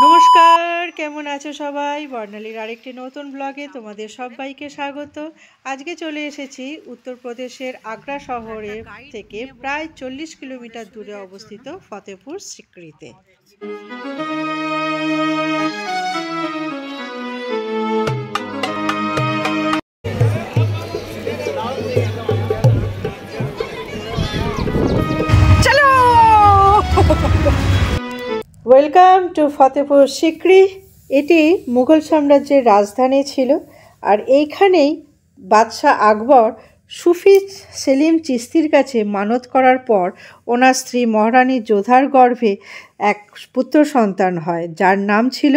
নমস্কার, কেমন আছো সবাই? বর্ণালীর আরেকটি নতুন ব্লগে তোমাদের সবাইকে স্বাগত। আজকে চলে এসেছি উত্তরপ্রদেশের আগ্রা শহরে থেকে প্রায় 40 কিলোমিটার দূরে অবস্থিত ফতেপুর সিক্রিতে। Welcome to Fatehpur Sikri. এটি মুঘল সাম্রাজ্যের রাজধানী ছিল, আর এইখানেই বাদশাহ আকবর সুফি সেলিম চিশতির কাছে মানত করার পর ওনার স্ত্রী মহারানী যোধার গর্ভে এক পুত্র সন্তান হয়, যার নাম ছিল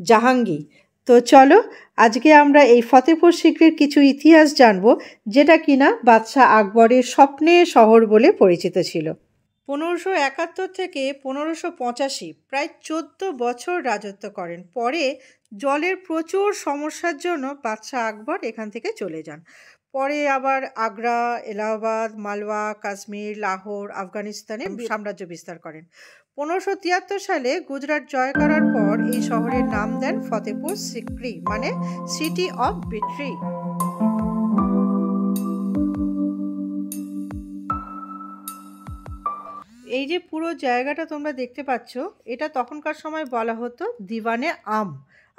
জাহাঙ্গীর। তো চলো আজকে আমরা এই ফতেপুর সিক্রির কিছু ইতিহাস জানবো, যেটা কিনা বাদশাহ আকবরের স্বপ্নের শহর বলে পরিচিত ছিল। 1571 থেকে 1585 প্রায় 14 বছর রাজত্ব করেন। পরে জলের প্রচুর সমস্যার জন্য বাদশাহ আকবর এখান থেকে চলে যান। পরে আবার আগ্রা, এলাহাবাদ, মালওয়া, কাশ্মীর, লাহোর, আফগানিস্তানে সাম্রাজ্য বিস্তার করেন। 1573 সালে গুজরাট জয় করার পর এই শহরের নাম দেন ফতেপুর সিক্রি, মানে সিটি অফ ভিক্টরি। এই যে পুরো জায়গাটা তোমরা দেখতে পাচ্ছ, এটা তখনকার সময় বলা হতো দিওয়ানে আম।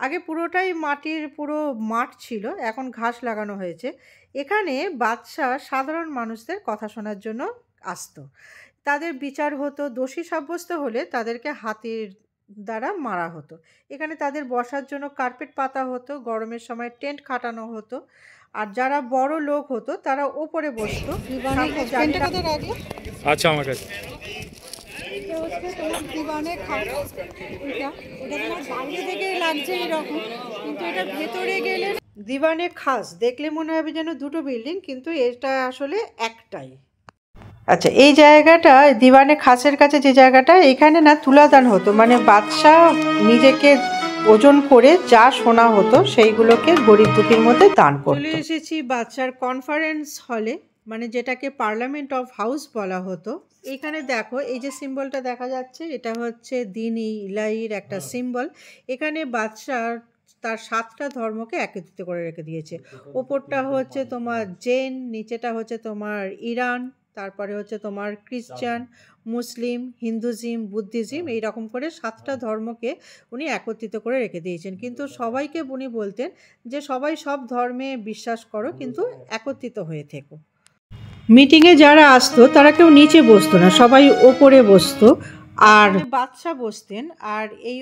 আগে পুরোটাই মাটির পুরো মাঠ ছিল, এখন ঘাস লাগানো হয়েছে। এখানে বাদশাহ সাধারণ মানুষদের কথা শোনার জন্য আসতো। তাদের বিচার হতো, দোষী সাব্যস্ত হলে তাদেরকে হাতির দ্বারা মারা হতো। এখানে তাদের বসার জন্য কার্পেট পাতা হতো, গরমের সময় টেন্ট খাটানো হতো, আর যারা বড় লোক হতো তারা ওপরে বসতো। আচ্ছা, আমার কাছে দিওয়ানে খাস দেখলে মনে হবে যেন দুটো বিল্ডিং, কিন্তু এটা আসলে একটাই। আচ্ছা, এই জায়গাটা দিওয়ানে খাসের কাছে যে জায়গাটা, এখানে না তুলাদান হতো, মানে বাদশাহ নিজেকে ওজন করে যা সোনা হতো সেইগুলোকে গরিব দুঃখীর মধ্যে দান করত। চলে এসেছি বাদশার কনফারেন্স হলে, মানে যেটাকে পার্লামেন্ট অফ হাউস বলা হতো। এখানে দেখো, এই যে সিম্বলটা দেখা যাচ্ছে, এটা হচ্ছে দিন-ই ইলাহির একটা সিম্বল। এখানে বাদশাহ তার 7টা ধর্মকে একত্রিত করে রেখে দিয়েছে। ওপরটা হচ্ছে তোমার জৈন, নিচেটা হচ্ছে তোমার ইরান, তারপরে হচ্ছে তোমার খ্রিস্টান, মুসলিম, হিন্দুজিম, বুদ্ধিজম, এইরকম করে 7টা ধর্মকে উনি একত্রিত করে রেখে দিয়েছেন। কিন্তু সবাইকে উনি বলতেন যে সবাই সব ধর্মে বিশ্বাস করো, কিন্তু একত্রিত হয়ে থেকো। মিটিংয়ে যারা আসতো তারা কেউ নিচে বসতো না, সবাই ওপরে বসতো, আর বাদশাহ বসতেন, আর এই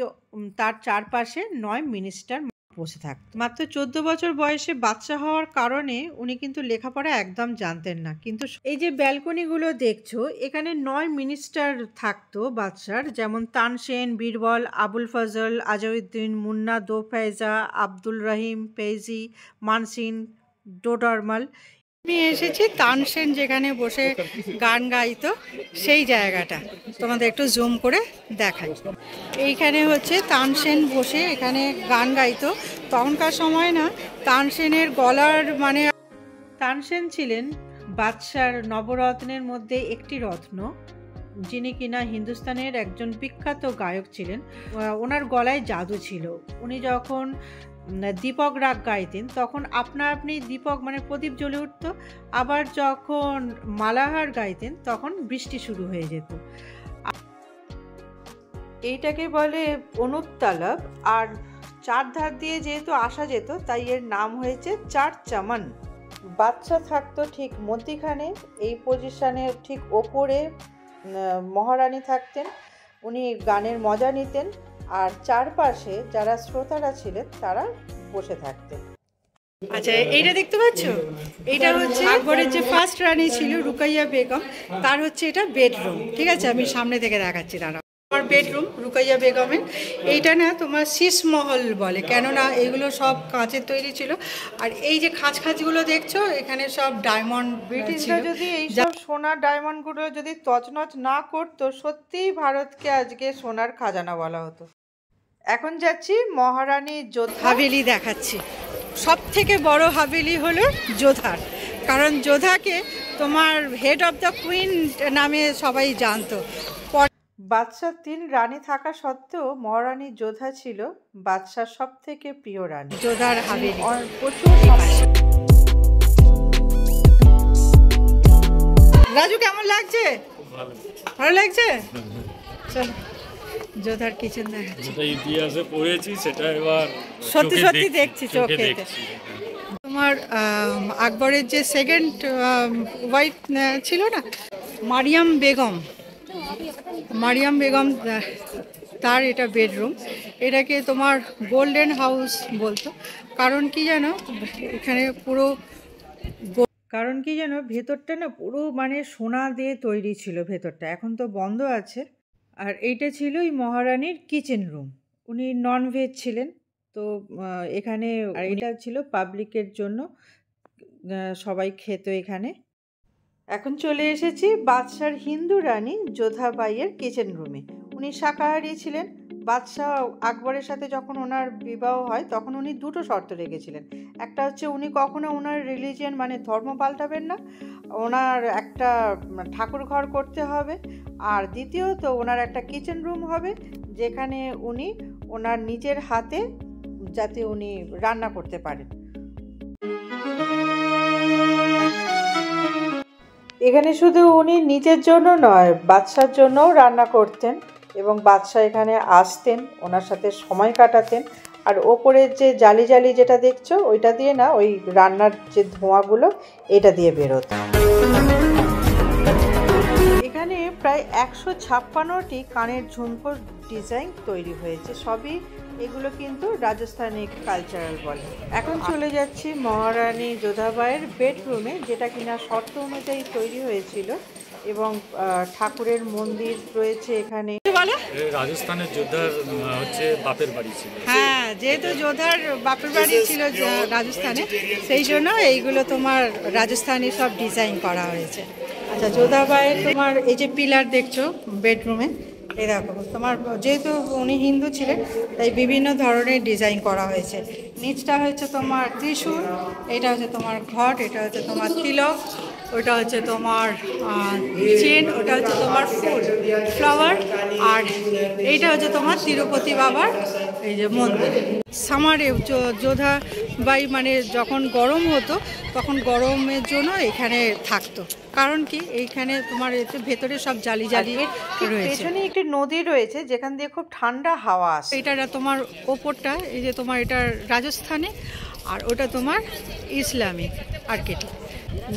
তার চারপাশে 9 মিনিস্টার বসে থাকতো। মাত্র 14 বছর বয়সে বাদশাহ হওয়ার কারণে উনি কিন্তু লেখাপড়া একদম জানতেন না। কিন্তু এই যে ব্যালকনিগুলো দেখছো, এখানে 9 মিনিস্টার থাকতো বাদশার, যেমন তানসেন, বীরবল, আবুল ফজল, আজউদ্দিন, মুন্না দো ফেজা, আব্দুল রহিম, ফেজি, মানসিন, ডোডরমাল। আমি এসেছি তানসেন যেখানে বসে গান গাইতো, সেই জায়গাটা তোমাদের একটু জুম করে দেখাই। এইখানে হচ্ছে তানসেন বসে এখানে গান গাইতো। তখনকার সময় না তানসেনের গলার মানে, তানসেন ছিলেন বাদশার নবরত্নের মধ্যে একটি রত্ন, যিনি কিনা হিন্দুস্তানের একজন বিখ্যাত গায়ক ছিলেন। ওনার গলায় জাদু ছিল। উনি যখন দীপক রাগ গাইতেন তখন আপনা আপনি দীপক মানে প্রদীপ জ্বলে উঠত, আবার যখন মালাহার গাইতেন তখন বৃষ্টি শুরু হয়ে যেত। এইটাকে বলে অনুত্তালব, আর 4 ধার দিয়ে যেহেতু আসা যেত তাই এর নাম হয়েছে 4 চামান। বাদশা থাকতো ঠিক মধ্যিখানে, এই পজিশনে ঠিক ওপরে মহারানী থাকতেন। উনি গানের মজা নিতেন, আর চারপাশে যারা শ্রোতারা ছিলেন তারা বসে থাকতেন। আচ্ছা, এইটা দেখতে পাচ্ছ, এইটা হচ্ছে আকবরের যে ফার্স্ট রানী ছিল রুকাইয়া বেগম, তার হচ্ছে এটা বেডরুম। ঠিক আছে, আমি সামনে থেকে দেখাচ্ছি, দাঁড়াও। আমার বেডরুম রুকাইয়া বেগমের। এইটা না তোমার শীষ মহল বলে, কেননা এগুলো সব কাঁচের তৈরি ছিল। আর এই যে খাঁজগুলো দেখছো, এখানে সব ডায়মন্ড। ব্রিটিশরা যদি এই সব সোনার ডায়মন্ডগুলো যদি তছনছ না করতো, সত্যিই ভারতকে আজকে সোনার খাজানা বলা হতো। এখন যাচ্ছি মহারানী যোধা হাভেলি দেখাচ্ছি। সব থেকে বড় হাভেলি হলো যোধার, কারণ যোধাকে তোমার হেড অফ দ্য কুইন নামে সবাই জানতো। বাদশার 3 রানী থাকা সত্ত্বেও মহারানী যোধা ছিল বাদশার সব থেকে প্রিয় রানী। যোধার হাভেলি প্রচুর। রাজু কেমন লাগছে? ভালো লাগছে। চল যোধার কিচেন দেখাচ্ছি। যেটা ইতিহাসে পড়েছি সেটা এবার সত্যি সত্যি দেখছি চোখে। তোমার আকবরের যে সেকেন্ড ওয়াইফ ছিল না, মারিয়াম বেগম, তার এটা বেডরুম। এটাকে তোমার গোল্ডেন হাউস বলতো। কারণ কি জানো, এখানে পুরো ভেতরটা না পুরো মানে সোনা দিয়ে তৈরি ছিল ভেতরটা, এখন তো বন্ধ আছে। আর এইটা ছিল ওই মহারানীর কিচেন রুম। উনি ননভেজ ছিলেন, তো এখানে এটা ছিল পাবলিকের জন্য, সবাই খেত এখানে। এখন চলে এসেছি বাদশার হিন্দু রানী যোধাবাইয়ের কিচেন রুমে। উনি শাকাহারী ছিলেন। বাদশাহ আকবরের সাথে যখন ওনার বিবাহ হয় তখন উনি 2টো শর্ত রেখেছিলেন। একটা হচ্ছে উনি কখনো ওনার রিলিজিয়ান মানে ধর্ম পাল্টাবেন না, ওনার একটা ঠাকুর ঘর করতে হবে, আর দ্বিতীয়ত ওনার একটা কিচেন রুম হবে যেখানে উনি ওনার নিজের হাতে যাতে উনি রান্না করতে পারেন। এখানে শুধু উনি নিজের জন্য নয়, বাদশার জন্যও রান্না করতেন এবং বাদশাহ এখানে আসতেন, ওনার সাথে সময় কাটাতেন। আর ওপরের যে জালি যেটা দেখছো ওইটা দিয়ে না, ওই রান্নার যে ধোঁয়াগুলো এটা দিয়ে বেরোত। এখানে প্রায় 156টি কানের ঝুমকোর ডিজাইন তৈরি হয়েছে, সবই এগুলো কিন্তু রাজস্থানী কালচারাল বলে। এখন চলে যাচ্ছি মহারানী যোধাবাইয়ের বেডরুমে, যেটা কিনা শর্ত অনুযায়ী তৈরি হয়েছিল এবং ঠাকুরের মন্দির রয়েছে এখানে। রাজস্থানের যোধার হচ্ছে বাপের বাড়ি ছিল। হ্যাঁ, যেহেতু যোধার বাপের বাড়ি ছিল রাজস্থানে, সেই জন্য এইগুলো তোমার রাজস্থানী সব ডিজাইন করা হয়েছে। আচ্ছা, যোধাবাইয়ের তোমার এই যে পিলার দেখছো বেডরুমে, এই দেখো তোমার যেহেতু উনি হিন্দু ছিলেন তাই বিভিন্ন ধরনের ডিজাইন করা হয়েছে। নিচটা হচ্ছে তোমার ত্রিশূল, এটা হচ্ছে তোমার ঘট, এটা হচ্ছে তোমার তিলক, ওটা হচ্ছে তোমার চেন, ওটা হচ্ছে তোমার ফুল ফ্লাওয়ার, আর এইটা হচ্ছে তোমার তিরুপতি বাবার এই যে মন্দির। সামারে যোধাবাই মানে যখন গরম হতো তখন গরমের জন্য এখানে থাকতো। কারণ কি, এইখানে তোমার ভেতরে সব জালি রয়েছে। পেছনে একটি নদী রয়েছে যেখান দিয়ে খুব ঠান্ডা হাওয়া আসে। এটা তোমার ওপরটা এই যে তোমার এটা রাজস্থানে, আর ওটা তোমার ইসলামিক আর্কিটেক্ট।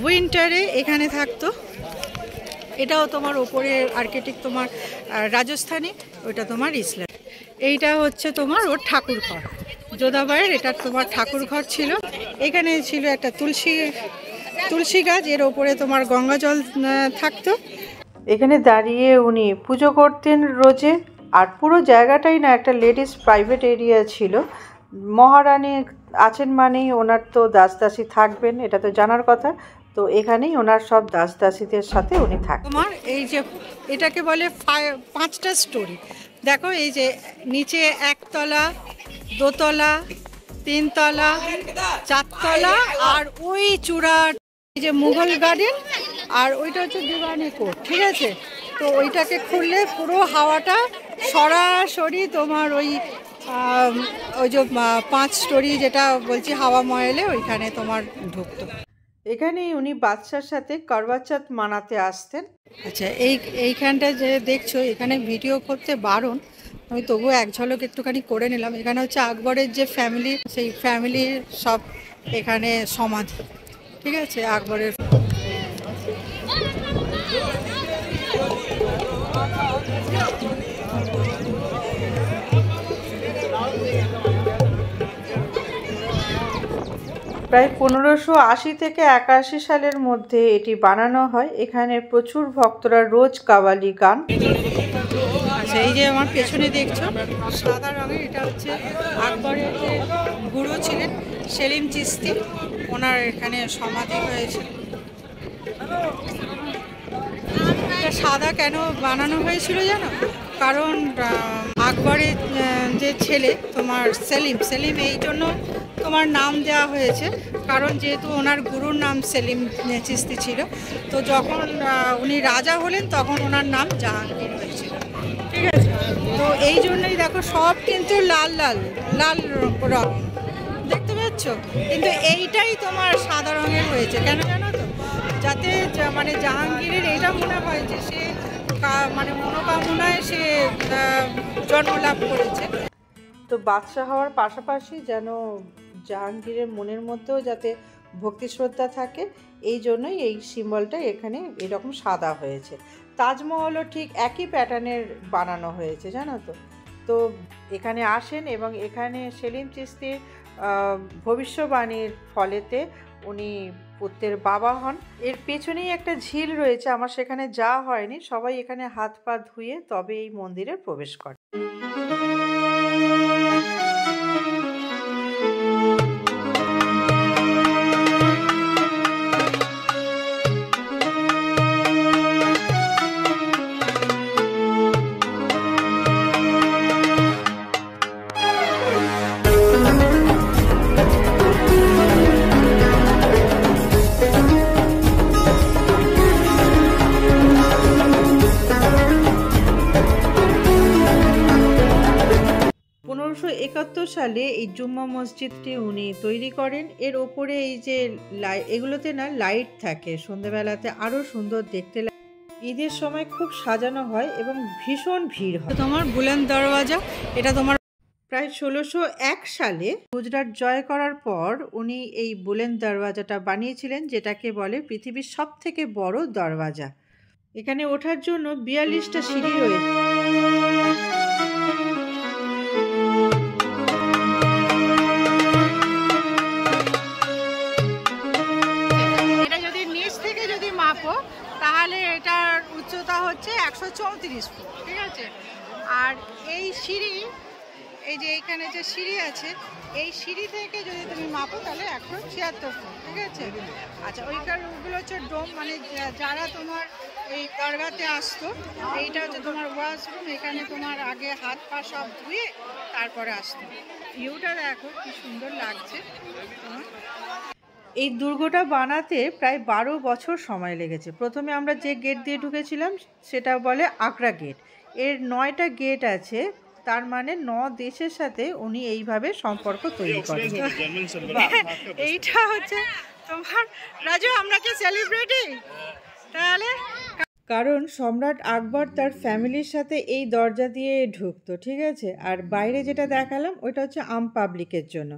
উইন্টারে এখানে থাকতো। এটাও তোমার ওপরে আর্কিটেক্ট তোমার রাজস্থানী, ওটা তোমার ইসলাম। এইটা হচ্ছে তোমার ওর ঠাকুর ঘর, যোধাবাইয়ের এটা তোমার ঠাকুর ঘর ছিল। এখানে ছিল একটা তুলসী গাছ, এর ওপরে তোমার গঙ্গা জল থাকতো। এখানে দাঁড়িয়ে উনি পুজো করতেন রোজে। আর পুরো জায়গাটাই না একটা লেডিস প্রাইভেট এরিয়া ছিল। মহারানী আছেন মানেই ওনার তো দাসদাসী থাকবেন, এটা তো জানার কথা। তো এখানেই ওনার সব দাসদাসীদের সাথে উনি থাকেন। তোমার এই যে এটাকে বলে 5টা স্টোরি। দেখো এই যে নিচে 1 তলা, 2 তলা, 3 তলা, 4 তলা, আর ওই চূড়া এই যে মুঘল গার্ডেন, আর ওইটা হচ্ছে দিওয়ানি কোর্ট। ঠিক আছে, তো ওইটাকে খুললে পুরো হাওয়াটা সরাসরি তোমার ওই যে 5 স্টোরি যেটা বলছি হাওয়া মহলে, ওইখানে তোমার ঢুকতো। এখানেই উনি বাদশার সাথে করওয়া চৌথ মানাতে আসতেন। আচ্ছা, এইখানটা যে দেখছো এখানে ভিডিও করতে বারণ, আমি তবুও এক ঝলক একটুখানি করে নিলাম। এখানে হচ্ছে আকবরের যে ফ্যামিলি, সেই ফ্যামিলির সব এখানে সমাধি। ঠিক আছে, আকবরের। প্রায় 1580 থেকে 81 সালের মধ্যে এটি বানানো হয়। এখানে প্রচুর ভক্তরা রোজ কাওয়ালি গান। আচ্ছা, এই যে আমার পেছনে দেখছো সাদা রঙের, এটা হচ্ছে আকবরের যে গুরু ছিলেন সেলিম চিশতি, ওনার এখানে সমাধি হয়েছে। এটা সাদা কেন বানানো হয়েছিল জানো? কারণ আকবরের যে ছেলে তোমার সেলিম এই জন্য তোমার নাম দেওয়া হয়েছে, কারণ যেহেতু ওনার গুরুর নাম সেলিম চিশতি ছিল, তো যখন উনি রাজা হলেন তখন ওনার নাম জাহাঙ্গীর হয়েছিল। ঠিক আছে, তো এই জন্যই দেখো সব কিন্তু লাল লাল লাল রং দেখতে পাচ্ছ, কিন্তু এইটাই তোমার সাদা রঙের হয়েছে কেন জানো তো? যাতে মানে জাহাঙ্গীরের এইটা মনে হয় যে সে মানে মনোকামনায় সে জন্ম লাভ করেছে। তো বাদশাহ হওয়ার পাশাপাশি যেন জাহাঙ্গীরের মনের মধ্যেও যাতে ভক্তি শ্রদ্ধা থাকে, এই জন্যই এই সিম্বলটা এখানে এরকম সাদা হয়েছে। তাজমহলও ঠিক একই প্যাটার্নের বানানো হয়েছে জানো তো। তো এখানে আসেন এবং এখানে সেলিম চিশতির ভবিষ্যবাণীর ফলেতে উনি পুত্রের বাবা হন। এর পেছনেই একটা ঝিল রয়েছে, আমার সেখানে যাওয়া হয়নি। সবাই এখানে হাত পা ধুয়ে তবে এই মন্দিরে প্রবেশ করে। সালে এই জুম্মা মসজিদটি উনি তৈরি করেন। এর ওপরে এই যে এগুলোতে না লাইট থাকে, সন্ধ্যাবেলাতে আরো সুন্দর দেখতে লাগে। ঈদের সময় খুব সাজানো হয় এবং ভীষণ ভিড় হয়। তোমার বুলন্দ দরওয়াজা, এটা তোমার প্রায় 1601 সালে গুজরাট জয় করার পর উনি এই বুলন্দ দরওয়াজাটা বানিয়েছিলেন, যেটাকে বলে পৃথিবীর সব থেকে বড় দরওয়াজা। এখানে ওঠার জন্য 42টা সিঁড়ি রয়েছে। তাহলে এটার উচ্চতা হচ্ছে 134 ফুট। ঠিক আছে, আর এই সিঁড়ি, এই যে এইখানে যে সিঁড়ি আছে, এই সিঁড়ি থেকে যদি তুমি মাপো তাহলে 176 ফুট। ঠিক আছে, আচ্ছা ওইগুলো হচ্ছে ডোম, মানে যারা তোমার এই দরগাতে আসতো, এইটা হচ্ছে তোমার ওয়াশরুম। এখানে তোমার আগে হাত পা সব ধুয়ে তারপরে আসতো। ভিউটা দেখো কি সুন্দর লাগছে। এই দুর্গটা বানাতে প্রায় 12 বছর সময় লেগেছে। প্রথমে আমরা যে গেট দিয়ে ঢুকেছিলাম সেটা বলে আগ্রা গেট। এর 9টা গেট আছে, তার মানে 9 দেশের সাথে উনি এইভাবে সম্পর্ক তৈরি করেন। এইটা হচ্ছে তোমার রাজু, আমরা কি সেলিব্রিটি তাহলে? কারণ সম্রাট আকবর তার ফ্যামিলির সাথে এই দরজা দিয়ে ঢুকতো। ঠিক আছে, আর বাইরে যেটা দেখালাম ওইটা হচ্ছে আম পাবলিকের জন্য।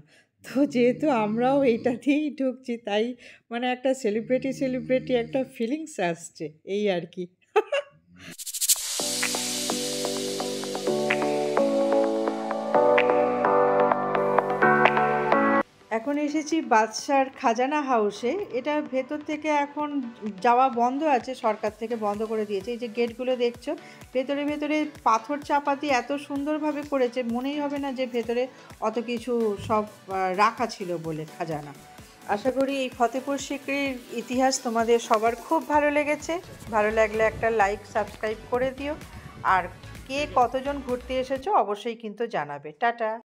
তো যেহেতু আমরাও এইটা দিয়েই ঢুকছি, তাই মানে একটা সেলিব্রিটি একটা ফিলিংস আসছে, এই আর কি। এখন এসেছি বাদশার খাজানা হাউসে। এটা ভেতর থেকে এখন যাওয়া বন্ধ আছে, সরকার থেকে বন্ধ করে দিয়েছে। এই যে গেটগুলো দেখছো, ভেতরে ভেতরে পাথর চাপা দিয়ে এত সুন্দরভাবে করেছে, মনেই হবে না যে ভেতরে অত কিছু সব রাখা ছিল বলে খাজানা। আশা করি এই ফতেপুর সিক্রির ইতিহাস তোমাদের সবার খুব ভালো লেগেছে। ভালো লাগলে একটা লাইক সাবস্ক্রাইব করে দিও, আর কে কতজন ঘুরতে এসেছো অবশ্যই কিন্তু জানাবে। টাটা।